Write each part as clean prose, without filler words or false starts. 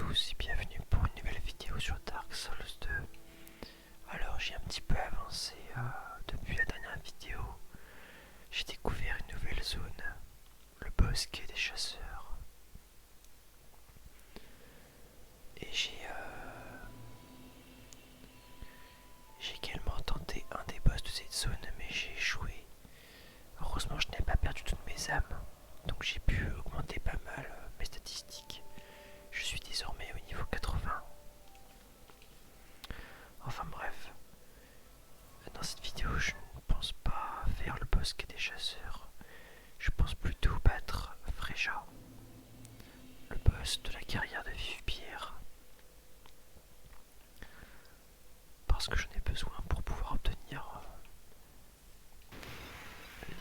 tous et bienvenue pour une nouvelle vidéo sur Dark Souls 2. Alors j'ai un petit peu avancé depuis la dernière vidéo. J'ai découvert une nouvelle zone, le bosquet des chasseurs. Et j'ai également tenté un des boss de cette zone mais j'ai échoué. Heureusement je n'ai pas perdu toutes mes âmes, donc j'ai pu augmenter pas mal mes statistiques. Je suis désormais au niveau 80. Enfin bref, dans cette vidéo je ne pense pas faire le bosquet des chasseurs. Je pense plutôt battre Freja, le boss de la carrière de Vive-Pierre. Parce que j'en ai besoin pour pouvoir obtenir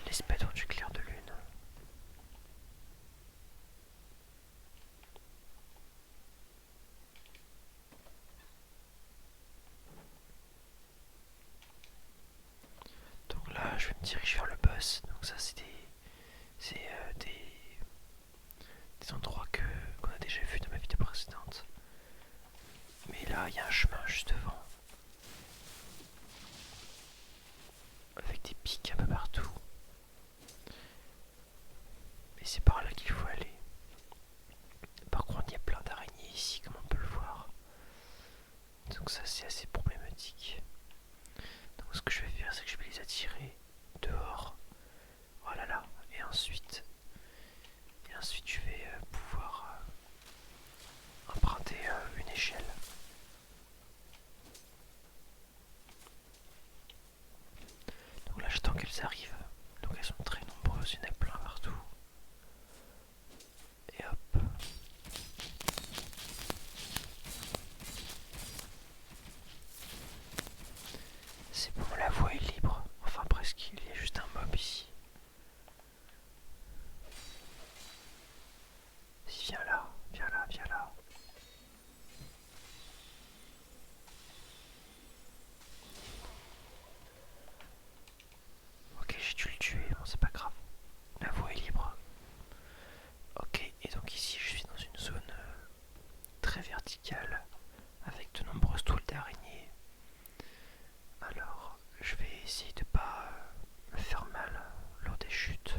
l'espadon du clair de lune. Donc là je vais me diriger vers le boss. Donc ça c'est des endroits qu'on a déjà vus dans ma vidéo précédente. Mais là il y a un chemin juste devant, avec des pics un peu partout. Et c'est par là qu'il faut aller. Par contre il y a plein d'araignées ici comme on peut le voir. Donc ça c'est assez problématique. Donc ce que je vais faire c'est que je vais les attirer dehors. Voilà là. Et ensuite je vais pouvoir emprunter une échelle. Donc là j'attends qu'elles arrivent. Donc elles sont très nombreuses, il y en a plein partout. Et hop. C'est bon, la voie est libre. Enfin presque, il y a juste un mob ici. Viens là, viens là, viens là. Ok, j'ai dû le tuer, bon c'est pas grave. La voie est libre. Ok, et donc ici je suis dans une zone très verticale avec de nombreuses toules d'araignées. Alors, je vais essayer de pas me faire mal lors des chutes.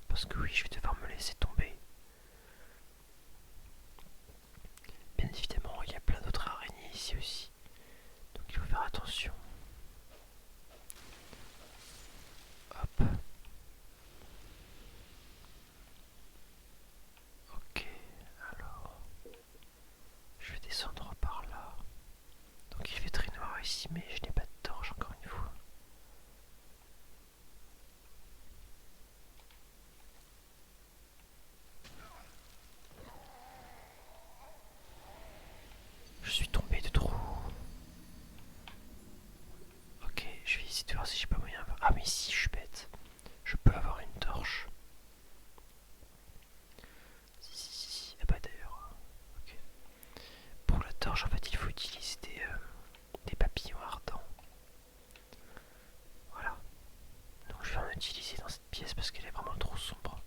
Parce que oui, je vais devoir me laisser tomber. Bien évidemment, il y a plein d'autres araignées ici aussi. Donc il faut faire attention. Hop. Ok, alors je vais descendre par là. Donc il fait très noir ici, mais je n'ai pas de torche encore une fois. Je suis tombé de trop. Ok, je vais essayer de voir si j'ai pas moyen. Ah mais si, je suis bête. Je peux avoir une torche. Si. Ah bah d'ailleurs. Ok. Pour la torche, en fait, il faut utiliser des papillons ardents. Voilà. Donc je vais en utiliser dans cette pièce parce qu'elle est vraiment trop sombre.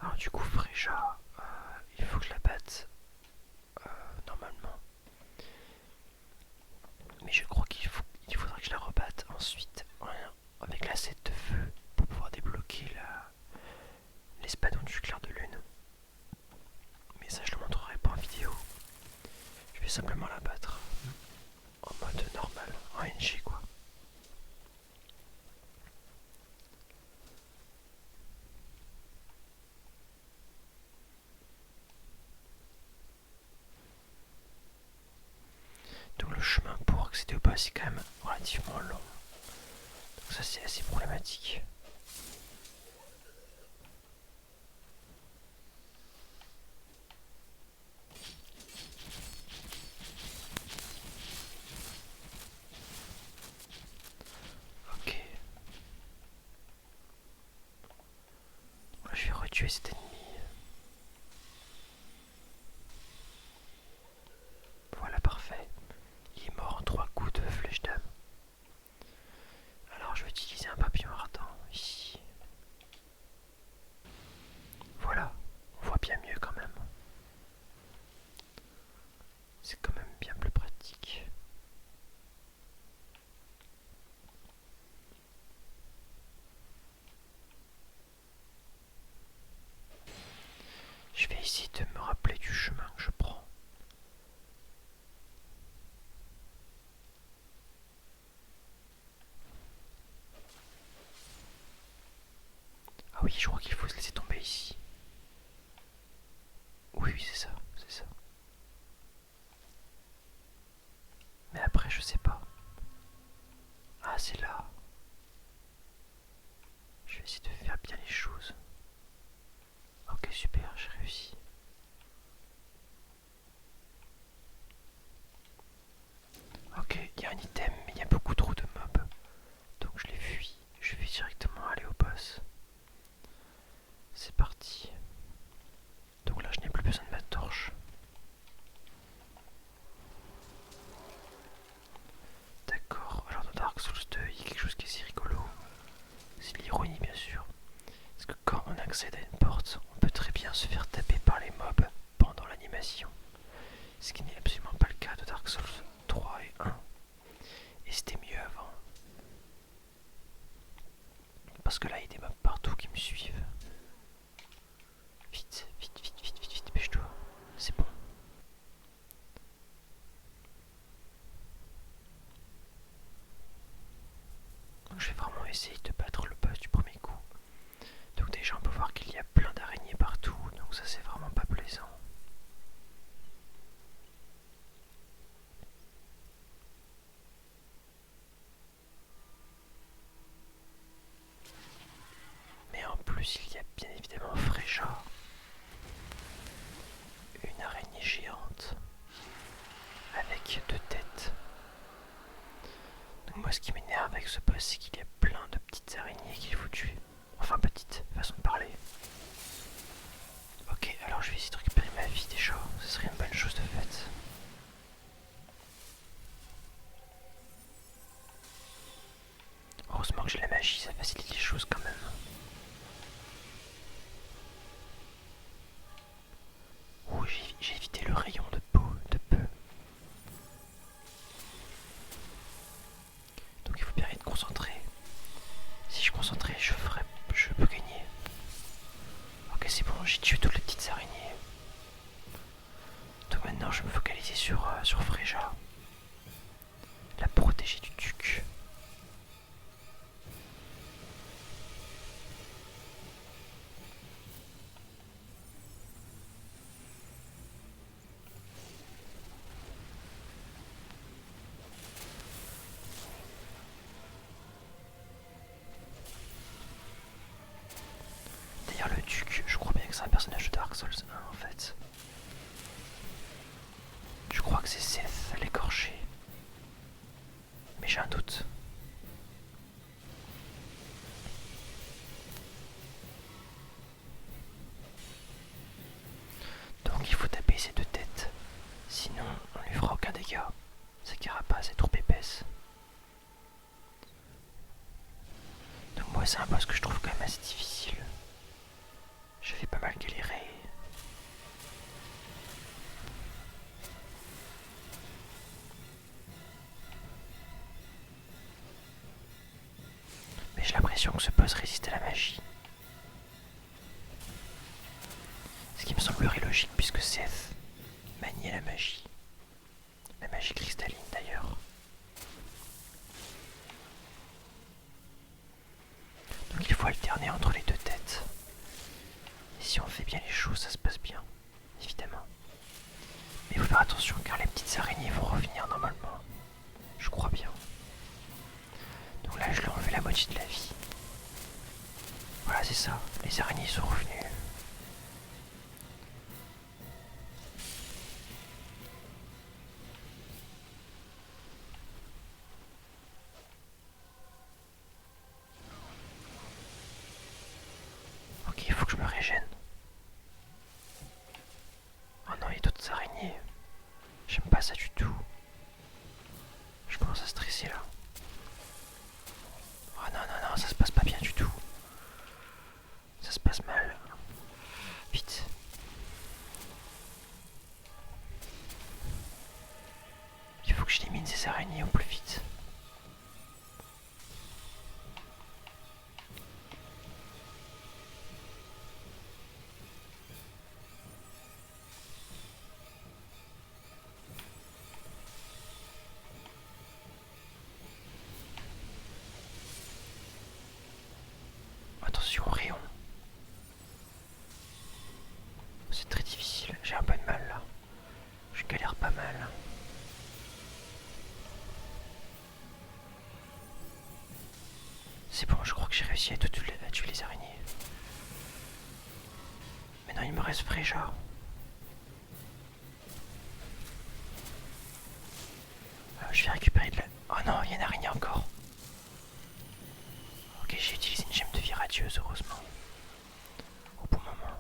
Alors du coup, Freja, il faut que je la batte normalement. Mais je crois qu'il faudra que je la rebatte ensuite avec la sette de feu pour pouvoir débloquer l'espadon du clair de lune. Mais ça je le montrerai pas en vidéo. Je vais simplement la battre en mode normal, en NG quoi. Donc le chemin pour accéder au boss est quand même relativement long. Donc ça c'est assez problématique. Ok. Je vais retuer cet ennemi. Voilà, parfait. Il est mort en 3 coups de flèche d'âme. Alors je vais utiliser un papillon ardent ici. Ah oui, je crois qu'il faut se laisser tomber ici. Oui, oui, c'est ça, c'est ça. Mais après, je sais pas. Ah, c'est là. Je vais essayer de faire bien les choses. Ok, super, j'ai réussi. Ok, il y a un item, mais il y a beaucoup trop de mobs. Donc je les fuis. Je vais directement aller au boss. C'est parti. Donc là, je n'ai plus besoin de ma torche. D'accord, alors dans Dark Souls 2, il y a quelque chose qui est assez rigolo. C'est l'ironie, bien sûr. Parce que quand on accède à une porte, on peut très bien se faire taper par les mobs pendant l'animation. Ce qui n'est absolument pas le cas de Dark Souls 3 et 1. Et c'était mieux avant. Parce que là, il y a des mobs partout qui me suivent. Vite, vite, vite, vite, vite, vite, dépêche-toi. C'est bon. Donc je vais vraiment essayer de battre le boss du premier coup. Donc déjà, on peut voir qu'il y a plein d'araignées partout. Donc ça, c'est vraiment pas plaisant. Mais en plus, il y a bien évidemment Freja, une araignée géante avec deux têtes. Donc moi, ce qui m'énerve avec ce boss, c'est qu'il y a plein de petites araignées qu'il faut tuer. Enfin, petites, façon de parler. Ok, alors je vais essayer de récupérer ma vie déjà. Ce serait une bonne chose de faite. Heureusement que j'ai la magie, ça facilite les choses quand même. Ouh, j'ai évité le rayon de peau de peu. Donc il faut bien être concentré. Si je suis concentré, je peux gagner. Ok, c'est bon, j'ai tué toutes les petites araignées. Donc maintenant, je vais me focaliser sur Freja. La protéger du duc. D'ailleurs, le duc, je crois bien que c'est un personnage de Dark Souls 1 en fait. Je crois que c'est Seth l'écorché. Mais j'ai un doute. Donc il faut taper ses deux têtes. Sinon, on lui fera aucun dégât. Sa carapace est trop épaisse. Donc moi, c'est un boss que je trouve quand même assez difficile. Je fais pas mal galérer. Mais j'ai l'impression que ce boss résiste à la magie. Ce qui me semblerait logique puisque Seth maniait la magie. La magie cristalline d'ailleurs. Donc il faut alterner entre les deux têtes. Et si on fait bien les choses, ça se passe bien, évidemment. Mais il faut faire attention car les petites araignées vont revenir normalement. Je crois bien. Donc là, je lui ai enlevé la moitié de la vie. Voilà, c'est ça. Les araignées sont revenues. Ok, il faut que je me régène. Oh non, il y a d'autres araignées. J'aime pas ça du tout. Je commence à stresser là. Oh non, non, non, ça se passe pas bien du tout. Ça se passe mal. Vite. Il faut que j'élimine ces araignées au plus vite. je crois que j'ai réussi à tuer les araignées. Mais non, il me reste Fréja. Je vais récupérer de la... Oh non, il y a une araignée encore. Ok, j'ai utilisé une gemme de vie radieuse, heureusement. Au bon moment.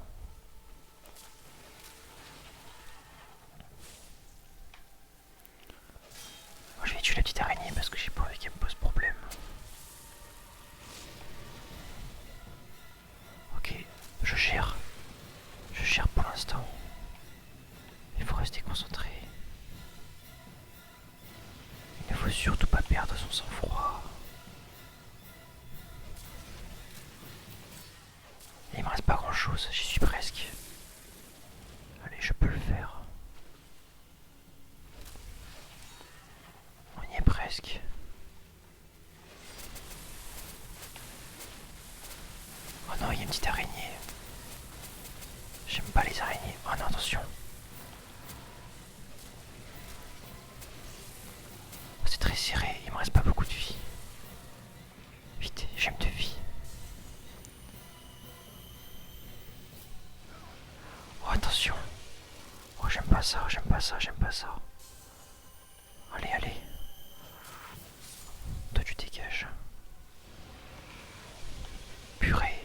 Moi, je vais tuer la petite araignée parce que j'ai pas envie qu'elle me pose problème. Ok, je gère. Je gère pour l'instant. Il faut rester concentré. Il ne faut surtout pas perdre son sang-froid. Il me reste pas grand chose, j'y suis presque. Allez, je peux le faire. On y est presque. Oh non, il y a une petite araignée. J'aime pas les araignées. Oh non, attention. C'est très serré, il me reste pas beaucoup de vie. Vite, gemme de vie. Oh attention. Oh j'aime pas ça, j'aime pas ça, j'aime pas ça. Allez, allez. Toi tu dégages. Purée.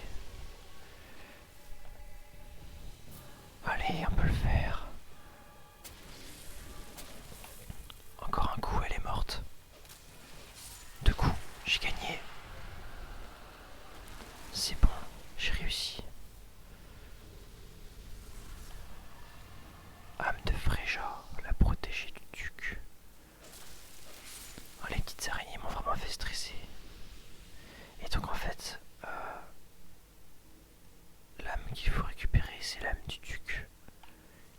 Allez, on peut le faire. Encore un coup, elle est morte. 2 coups, j'ai gagné. C'est bon, j'ai réussi. Âme de Fréja, la protégée du duc. Oh, les petites araignées m'ont vraiment fait stresser. Et donc en fait, l'âme qu'il faut récupérer, c'est l'âme du duc,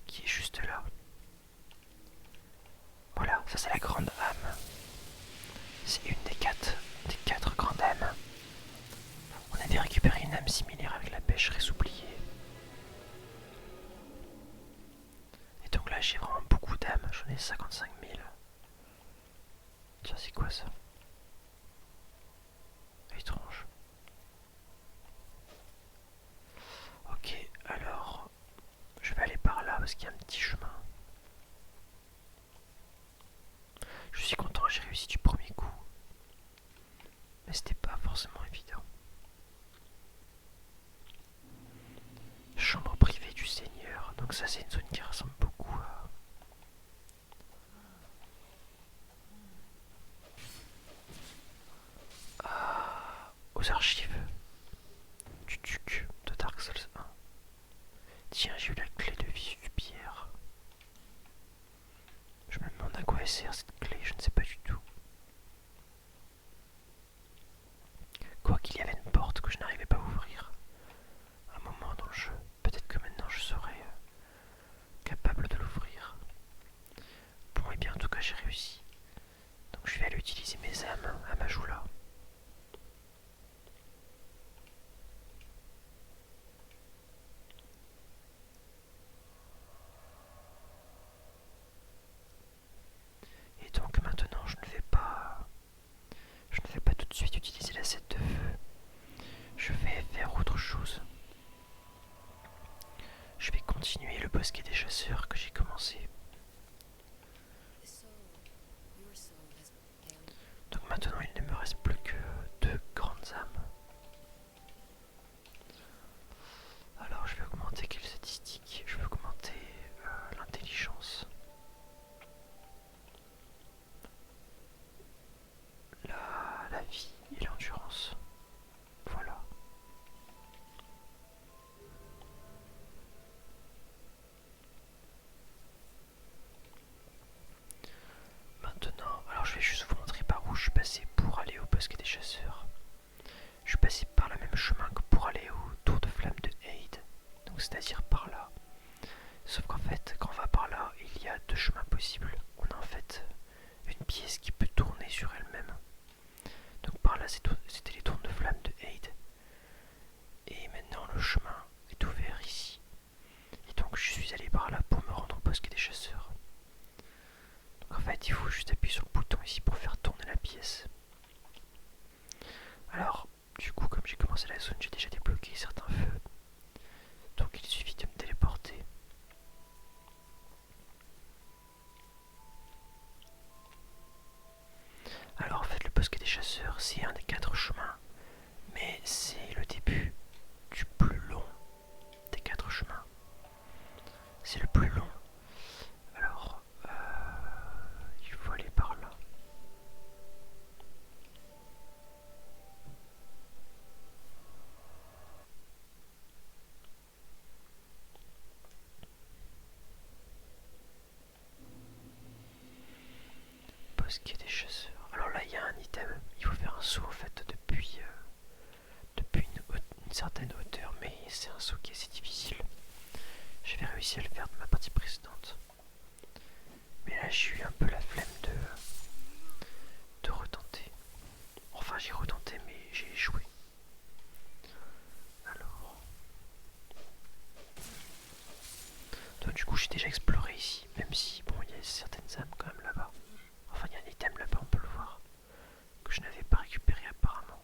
qui est juste là. Voilà, ça c'est la grande âme. C'est une des quatre grandes âmes. On avait récupéré une âme similaire avec la pêcheresse oubliée. Et donc là j'ai vraiment beaucoup d'âmes, j'en ai 55 000. Tiens, c'est quoi ça? Étrange. Ok, alors je vais aller par là parce qu'il y a un petit chemin. Je suis content, j'ai réussi du premier coup. Mais c'était pas forcément évident. Chambre privée du Seigneur. Donc ça c'est une zone qui ressemble beaucoup aux archives du duc de Dark Souls 1. Tiens, j'ai eu la clé de vie du pierre. Je me demande à quoi elle sert cette clé, je ne sais pas du tout. Quoi qu'il y avait une porte que je n'arrivais pas à ouvrir. Un moment dans le jeu, peut-être que maintenant je serai capable commencer la zone, j'ai déjà débloqué certains feux. Donc il suffit de me téléporter. Alors en fait le bosquet des chasseurs c'est un des 4 chemins, mais c'est le début du plus long des 4 chemins. C'est le plus long. Alors il faut aller par là. Bosquet des chasseurs. Alors là il y a un item, il faut faire un saut en fait depuis une certaine hauteur, mais c'est un saut qui est assez difficile. J'avais réussi à le faire de ma partie précédente. Mais là j'ai eu un peu la flemme de retenter. Enfin j'ai retenté mais j'ai échoué. Alors. Donc du coup j'ai déjà exploré ici, même si bon il y a certaines âmes quand même là-bas. Enfin il y a un item là-bas, on peut le voir, que je n'avais pas récupéré apparemment.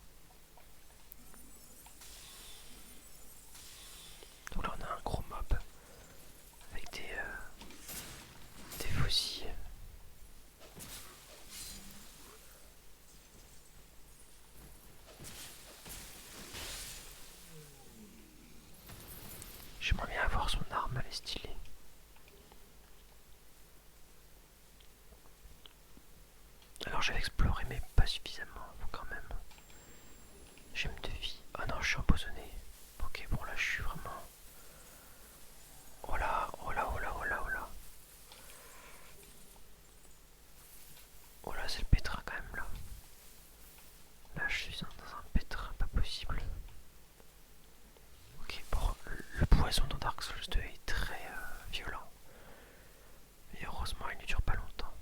Donc là on a un gros mob avec des faucilles. J'aimerais bien avoir son arme, elle est stylée. Alors j'avais exploré mais pas suffisamment quand même. J'aime de vie. Oh non je suis empoisonné. Ok bon là je suis vraiment... Oh là, oh là, oh là, oh là, oh là. Oh là c'est le pétrin quand même là. Là je suis dans un pétrin pas possible. Ok bon, le poison dans Dark Souls 2 est très violent. Et heureusement il ne dure pas longtemps.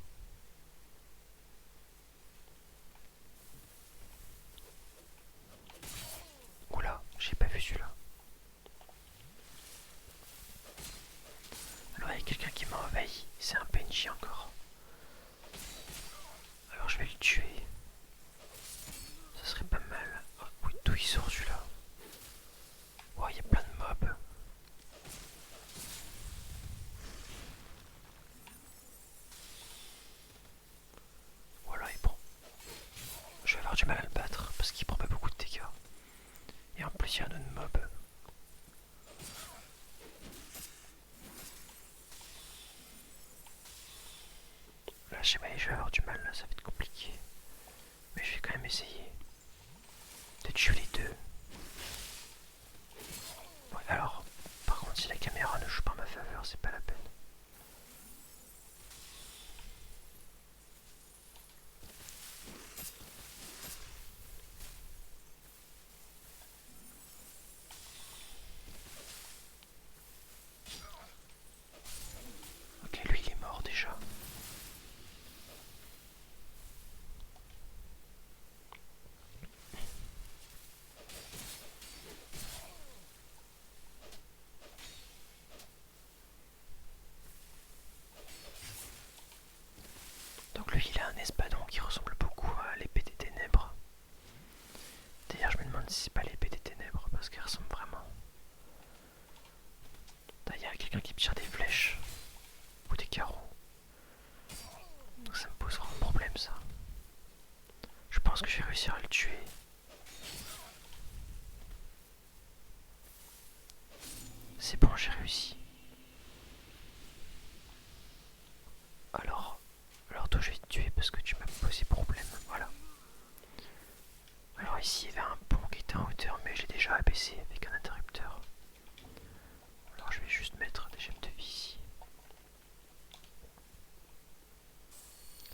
Oula, j'ai pas vu celui-là. Alors il y a quelqu'un qui m'a envahi, c'est un PNJ encore. Alors je vais le tuer. Ça serait pas mal. Oh, oui, d'où il sort celui-là? Oh, il y a plein de mobs. Voilà, il prend. Je vais avoir du mal à le battre parce qu'il prend pas beaucoup de dégâts. Et en plus, il y a un autre mob. Là, je sais pas, je vais avoir du mal, là, ça va être compliqué. Mais je vais quand même essayer de tuer les deux. Ouais, alors, par contre, si la caméra ne joue pas en ma faveur, c'est pas la peine. Ok, lui, il est mort déjà. Donc lui, il a un espadon qui ressemble beaucoup à l'épée des ténèbres. D'ailleurs, je me demande si c'est pas l'épée des ténèbres parce qu'elle ressemble vraiment. Il y a quelqu'un qui me tire des flèches ou des carreaux. Donc ça me posera un problème ça. Je pense que je vais réussir à le tuer. C'est bon, j'ai réussi. Alors toi je vais te tuer parce que tu m'as posé problème. Voilà. Alors ici il y avait un pont qui était en hauteur mais j'ai déjà abaissé avec un interrupteur. Alors je vais juste mettre des gemmes de vie ici.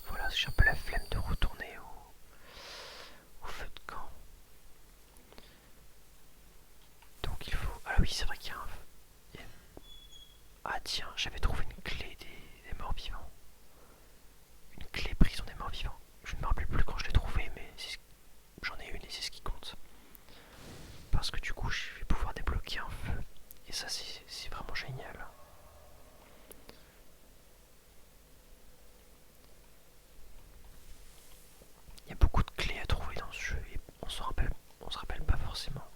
Voilà, j'ai un peu la flemme de retourner au feu de camp. Donc il faut... Ah oui c'est vrai qu'il y a un... Ah tiens, j'avais trouvé une clé des morts vivants. Une clé prison des morts vivants. Je ne me rappelle plus quand je l'ai trouvée mais j'en ai une et c'est ce qui compte. Parce que du coup je vais pouvoir débloquer un feu. Et ça c'est vraiment génial. Il y a beaucoup de clés à trouver dans ce jeu et on se rappelle pas forcément.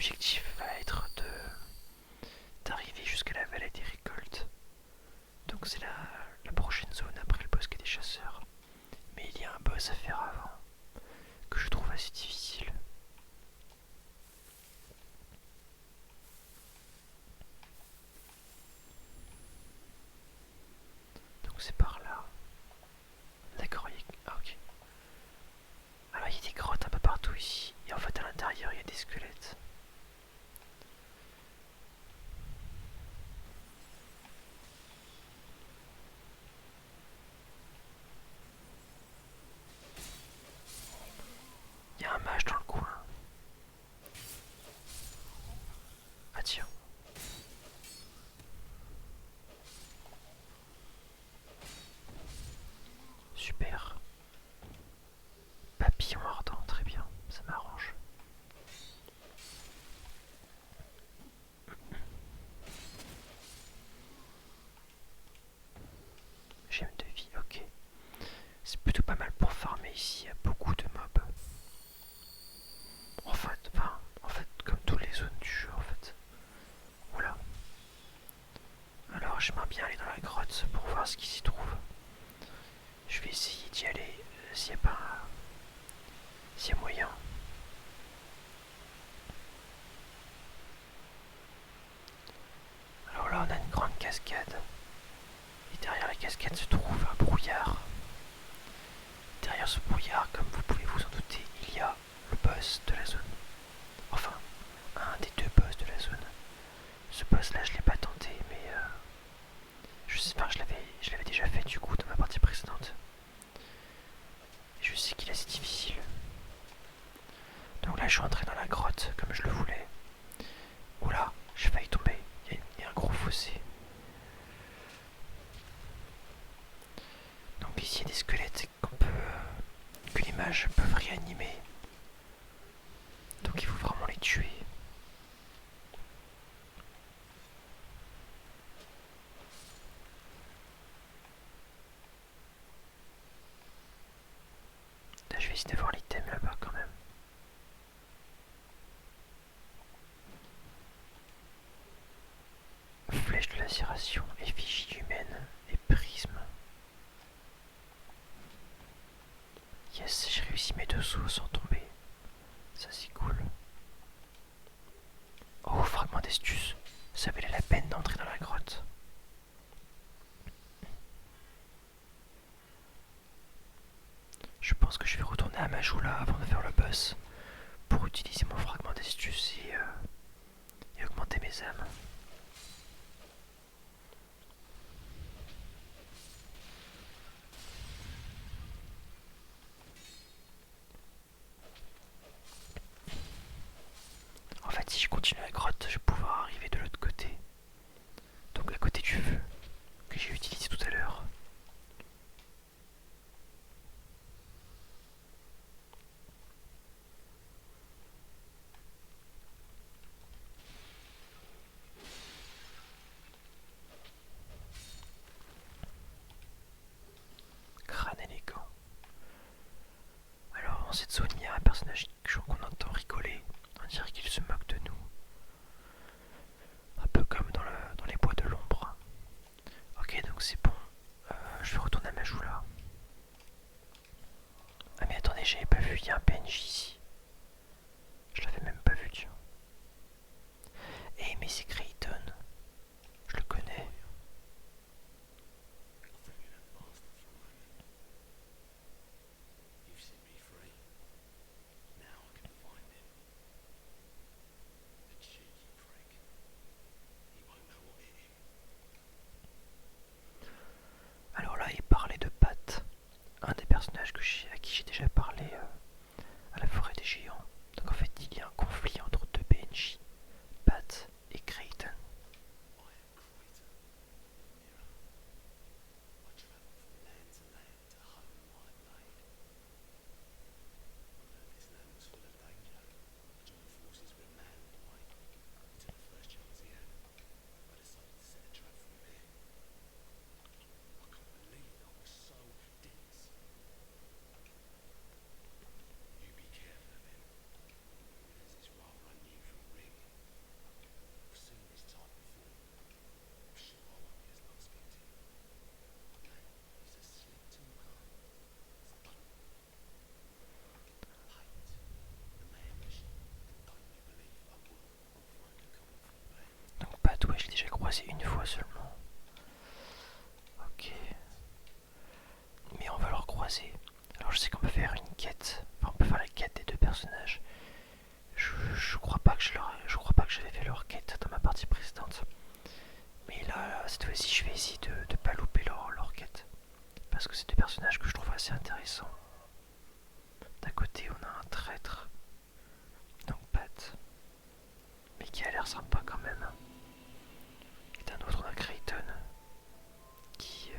l'objectif va être d'arriver jusqu'à la vallée des récoltes. Donc c'est la prochaine zone après le bosquet des chasseurs. Mais il y a un boss à faire avant, que je trouve assez difficile. Donc c'est par là. D'accord, ah, ok. Alors il y a des grottes un peu partout ici. Et en fait à l'intérieur il y a des squelettes. Il y a un mage dans le coin. Ah tiens. Super. Papillon ardent, très bien, ça m'arrange. Gemme de vie, ok. C'est plutôt pas mal pour farmer ici, il y a beaucoup de mobs. En fait, comme toutes les zones du jeu en fait. Oula. Alors j'aimerais bien aller dans la grotte pour voir ce qui s'y trouve. Je vais essayer d'y aller s'il y a pas s'il y a moyen. Alors là on a une grande cascade. Et derrière la cascade se trouve un brouillard. Derrière ce brouillard, comme vous pouvez vous en douter, il y a le boss de la zone. Enfin, un des deux boss de la zone. Ce boss là je l'ai pas tenté mais je l'avais déjà fait du coup dans ma partie précédente. Et je sais qu'il est assez difficile. Donc là je suis entré dans la grotte comme je le voulais. Oula, j'ai failli tomber. Il y a un gros fossé. Donc ici il y a des squelettes que les mages peuvent réanimer. Donc il faut vraiment les tuer. Là, je vais essayer de voir l'item là-bas quand même. Flèche de lacération, effigie humaine et prisme. Yes, j'ai réussi mes 2 sauts sans tomber. Ça c'est cool. Oh, fragment d'estus. Ça valait la peine d'entrer dans la grotte. Je pense que je vais retourner à Majula avant de faire le boss pour utiliser mon fragment d'estus et augmenter mes âmes. En fait, si je continue la grotte, je vais pouvoir arriver de l'autre côté. Donc à côté du feu que j'ai utilisé tout à l'heure. Crâne élégant. Alors dans cette zone, il y a un personnage qu'on entend rigoler. On dirait qu'il se moque de nous. Un peu comme dans les bois de l'ombre. Ok, donc c'est bon. Je vais retourner à Majula. Ah mais attendez, j'avais pas vu, il y a un PNJ ici. Je l'avais même pas vu, tiens. Eh mais c'est Creighton. Je le connais. Alors là, il parlait de Pat, un des personnages à qui j'ai déjà parlé à la forêt croisés. Alors je sais qu'on peut faire une quête, enfin on peut faire la quête des deux personnages. Je crois pas que je crois pas que j'avais fait leur quête dans ma partie précédente. Mais là, cette fois-ci, je vais essayer de pas louper leur quête. Parce que c'est des personnages que je trouve assez intéressants. D'un côté, on a un traître, donc Pat, mais qui a l'air sympa quand même. Et d'un autre, on a Creighton, qui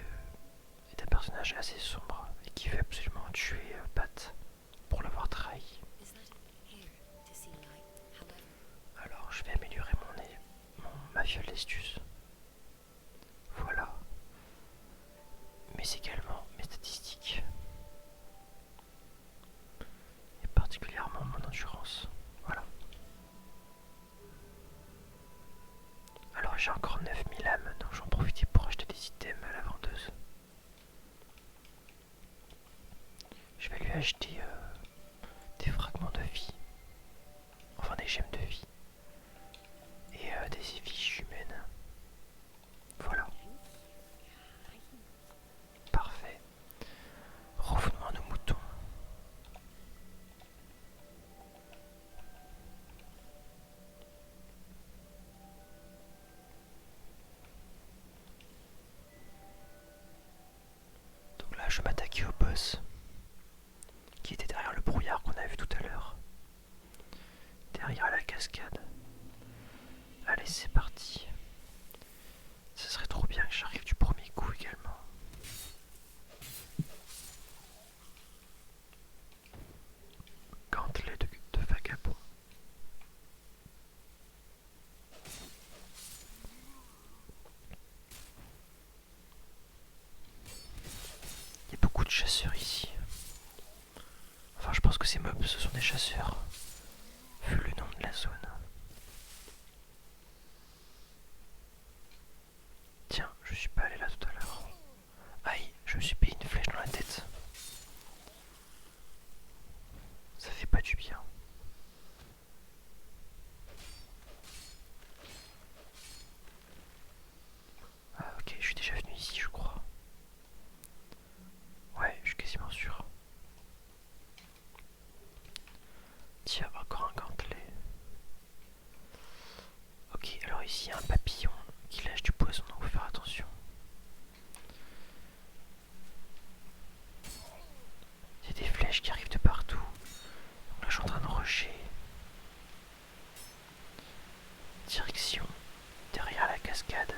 est un personnage assez sombre et qui veut absolument tuer Pat pour l'avoir trahi. Alors, je vais améliorer ma fiole d'Estus. Voilà. Mais également mes statistiques. Et particulièrement mon endurance. Voilà. Alors j'ai encore 9000 âmes, donc j'en profite pour acheter des items à la vendeuse. Je vais lui acheter des fragments de vie. Enfin des gemmes de vie. Et des effigies humaines. Voilà. Parfait. Revenons à nos moutons. Donc là je vais m'attaquer au boss qui était derrière le brouillard qu'on a vu tout à l'heure. Derrière la cascade. Allez, c'est parti. Ce serait trop bien que j'arrive du premier coup également. Gantelet de vagabond. Il y a beaucoup de chasseurs ici. Enfin, je pense que ces mobs, ce sont des chasseurs, vu le nom de la zone. Tiens, je suis pas allé là tout à l'heure. Aïe, je me suis payé une flèche dans la tête. Ça fait pas du bien. Ah ok, je suis déjà venu ici, je crois. Ouais, je suis quasiment sûr. Tiens, encore un gantelet. Ok, alors ici il y a un papillon qui lâche du poison, donc faut faire attention. Il y a des flèches qui arrivent de partout. Donc là je suis en train de rusher. Direction derrière la cascade.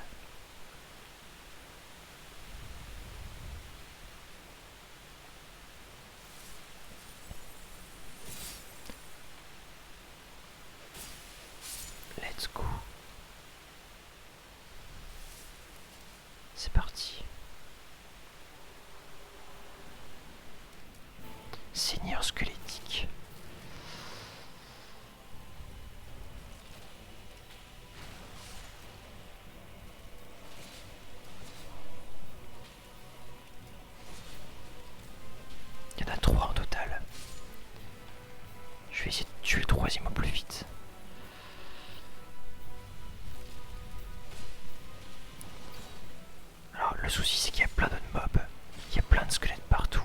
Let's go. C'est parti. Seigneur squelettique. Il y en a 3 en total. Je vais essayer de tuer le troisième au plus vite. Alors le souci c'est qu'il y a plein de mobs. Il y a plein de squelettes partout.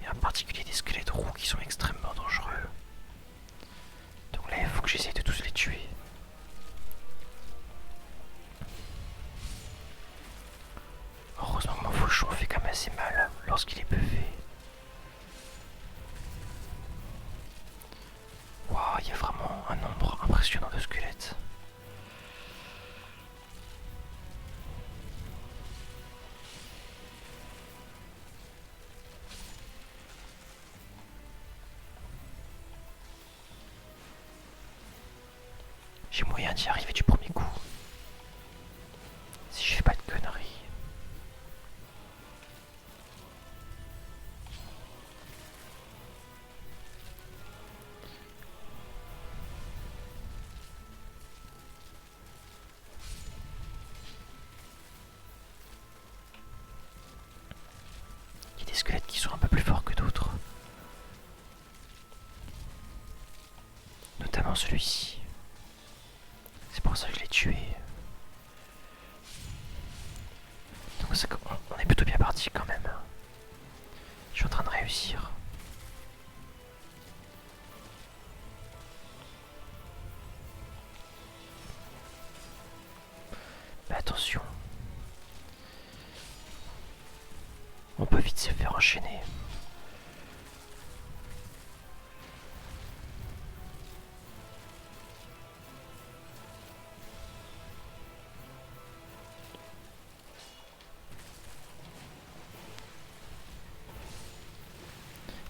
Et en particulier des squelettes roux qui sont extrêmement dangereux. Donc là il faut que j'essaye de tous les tuer. Heureusement que mon fauchon fait quand même assez mal lorsqu'il est buffé. Waouh, il y a vraiment un nombre impressionnant de squelettes. J'ai moyen d'y arriver du premier coup. Si je fais pas de conneries. Il y a des squelettes qui sont un peu plus forts que d'autres. Notamment celui-ci. C'est pour ça que je l'ai tué. Donc on est plutôt bien parti quand même. Je réussir. Mais attention, on peut vite se faire enchaîner.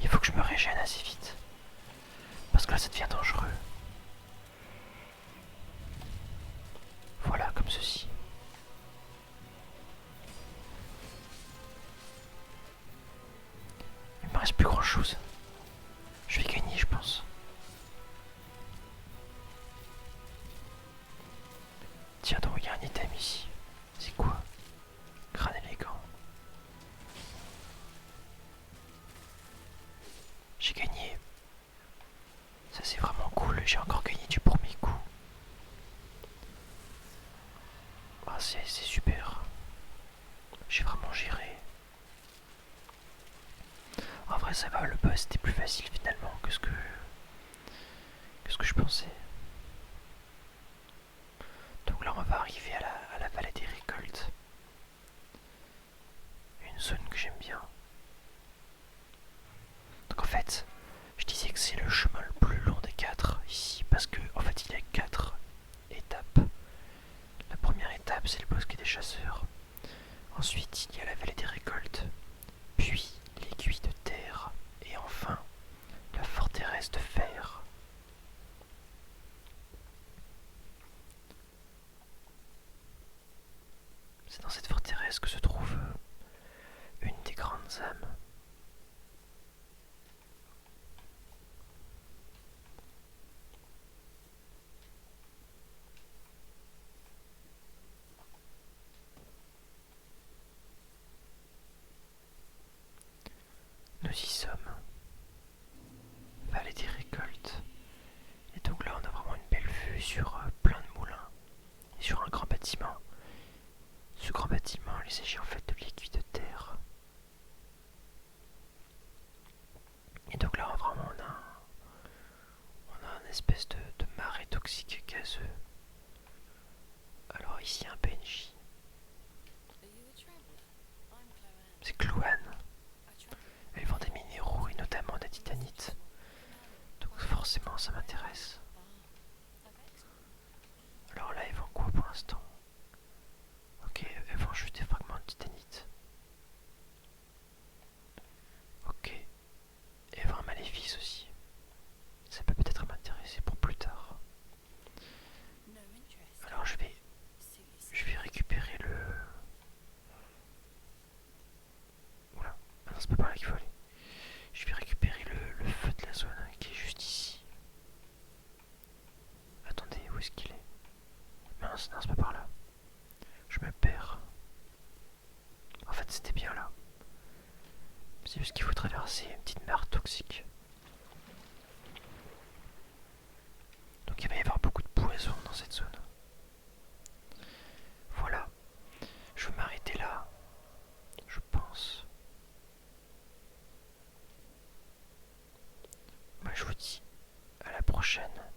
Il faut que je me régène assez vite. Parce que là ça devient dangereux. Voilà, comme ceci. Il me reste plus grand chose. Je vais gagner, je pense. Tiens donc, il y a un item ici. C'est quoi? Crâne élégant. J'ai gagné. Ça c'est vraiment cool, j'ai encore gagné du premier coup. Ah, c'est super. J'ai vraiment géré. En vrai ça va, le boss était plus facile finalement que ce que je pensais. Donc là on va arriver à la vallée des récoltes. Une zone que j'aime bien. Donc en fait, je disais que c'est le chemin le plus long des 4 ici, parce que en fait il y a 4 étapes. La première étape c'est le bosquet des chasseurs. Ensuite il y a la vallée des récoltes, puis l'aiguille de terre, et enfin la forteresse de fer. C'est dans cette forteresse que se trouve une des grandes âmes. Nous y sommes. Vallée des récoltes. Et donc là on a vraiment une belle vue sur plein de moulins et sur un grand bâtiment. Ce grand bâtiment, il s'agit en fait de l'aiguille de terre. Et donc là vraiment on a une espèce de marais toxique gazeux. Alors ici un PNJ. C'est Chloane. Elle vend des minéraux et notamment de la titanite. Donc forcément ça m'intéresse. Alors là, ils vend quoi pour l'instant? Ok, elles vend juste des fragments de titanite. Ok, et vend un maléfice aussi. Ça peut peut-être m'intéresser pour plus tard. Alors je vais récupérer le... Oula, ah non c'est pas par là qu'il faut aller. Je vais récupérer le feu de la zone qui est juste ici. Attendez, où est-ce qu'il est? Mince, non c'est pas par là. Je me perds. En fait c'était bien là. C'est juste qu'il faut traverser une petite mare toxique. Donc il va y avoir beaucoup de poison dans cette zone. Voilà. Je vais m'arrêter là. Je pense. Moi je vous dis à la prochaine.